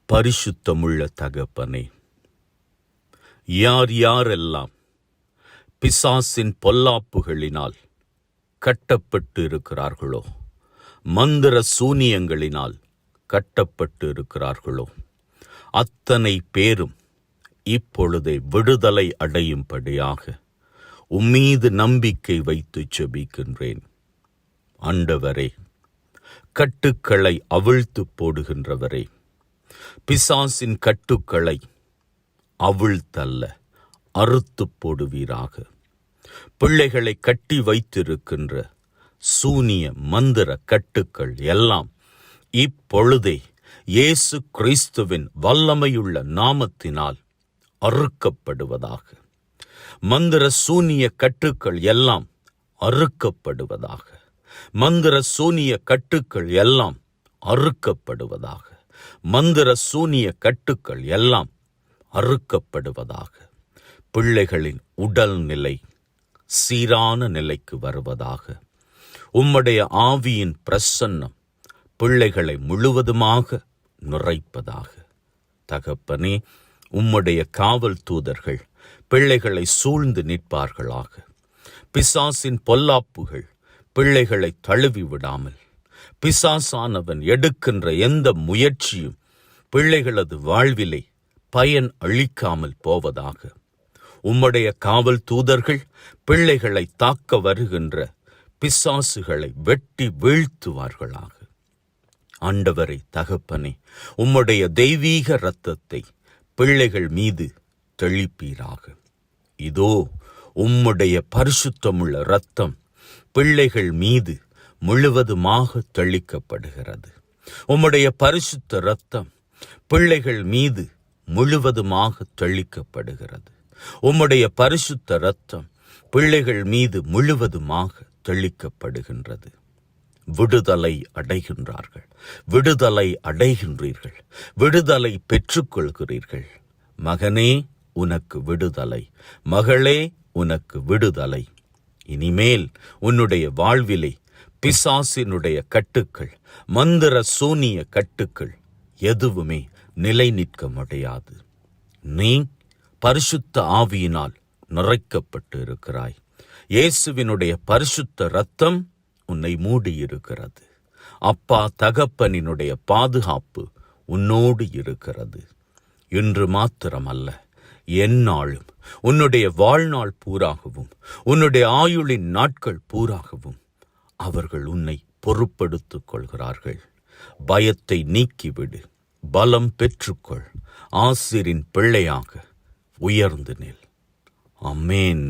பரிசுத்தமுள்ள தகப்பனே, யார் யாரெல்லாம் பிசாசின் பொல்லாப்புகளினால் கட்டப்பட்டு இருக்கிறார்களோ, மந்திர சூனியங்களினால் கட்டப்பட்டு இருக்கிறார்களோ, அத்தனை பேரும் இப்பொழுதே விடுதலை அடையும்படியாக உம்மீது நம்பிக்கை வைத்து ஜெபிக்கின்றேன். ஆண்டவரே, கட்டுக்களை அவிழ்த்து போடுகின்றவரே, பிசாசின் கட்டுக்களை அவிழ்த்தல்ல அறுத்து போடுவீராக. பிள்ளைகளை கட்டி வைத்திருக்கின்ற சூனிய மந்திர கட்டுக்கள் எல்லாம் இப்பொழுதே இயேசு கிறிஸ்துவின் வல்லமையுள்ள நாமத்தினால் அறுக்கப்படுவதாக. மந்திர சூனிய கட்டுக்கள் எல்லாம் அறுக்கப்படுவதாக. மந்திர சூனிய கட்டுக்கள் எல்லாம் அறுக்கப்படுவதாக. மந்திர சூனிய கட்டுக்கள் எல்லாம் அறுக்கப்படுவதாக. பிள்ளைகளின் உடல் நிலை சீரான நிலைக்கு வருவதாக. உம்முடைய ஆவியின் பிரசன்னம் பிள்ளைகளை முழுவதுமாக நிறைப்பதாக. தகப்பனே, உம்முடைய காவல் தூதர்கள் பிள்ளைகளை சூழ்ந்து நிற்பார்களாக. பிசாசின் பொல்லாப்புகள் பிள்ளைகளை தழுவி விடாமல், பிசாசானவன் எடுக்கின்ற எந்த முயற்சியும் பிள்ளைகளது வாழ்விலே பயன் அளிக்காமல் போவதாக. உம்முடைய காவல் தூதர்கள் பிள்ளைகளை தாக்க வருகின்ற பிசாசுகளை வெட்டி வீழ்த்துவார்களாக. ஆண்டவரே, தகப்பனே, உம்முடைய தெய்வீக இரத்தத்தை பிள்ளைகள் மீது தெளிப்பீராக. இதோ உம்முடைய பரிசுத்தமுள்ள இரத்தம் பிள்ளைகள் மீது முழுவதுமாக தெளிக்கப்படுகிறது. உம்முடைய பரிசுத்த இரத்தம் பிள்ளைகள் மீது முழுவதுமாக தெளிக்கப்படுகிறது. உம்முடைய பரிசுத்த இரத்தம் பிள்ளைகள் மீது முழுவதுமாக தெளிக்கப்படுகின்றது. விடுதலை அடைகின்றார்கள். விடுதலை அடைகின்றீர்கள். விடுதலை பெற்றுக்கொள்கிறீர்கள். மகனே, உனக்கு விடுதலை. மகளே, உனக்கு விடுதலை. இனிமேல் உன்னுடைய வாழ்விலே பிசாசினுடைய கட்டுக்கள், மந்திர சூனிய கட்டுக்கள் எதுவுமே நிலை நிற்க முடியாது. நீ பரிசுத்த ஆவியினால் நிறைக்கப்பட்டு இருக்கிறாய். இயேசுவினுடைய பரிசுத்த இரத்தம் உன்னை மூடியிருக்கிறது. அப்பா தகப்பனினுடைய பாதுகாப்பு உன்னோடு இருக்கிறது. இன்று மாத்திரமல்ல, எந்நாளும் உன்னுடைய வாழ்நாள் பூராகவும், உன்னுடைய ஆயுளின் நாட்கள் பூராகவும் அவர்கள் உன்னை பொறுப்படுத்திக் கொள்கிறார்கள். பயத்தை நீக்கிவிடு. பலம் பெற்றுக்கொள். ஆசீரின் பிள்ளையாக உயர்ந்து நில். ஆமென்.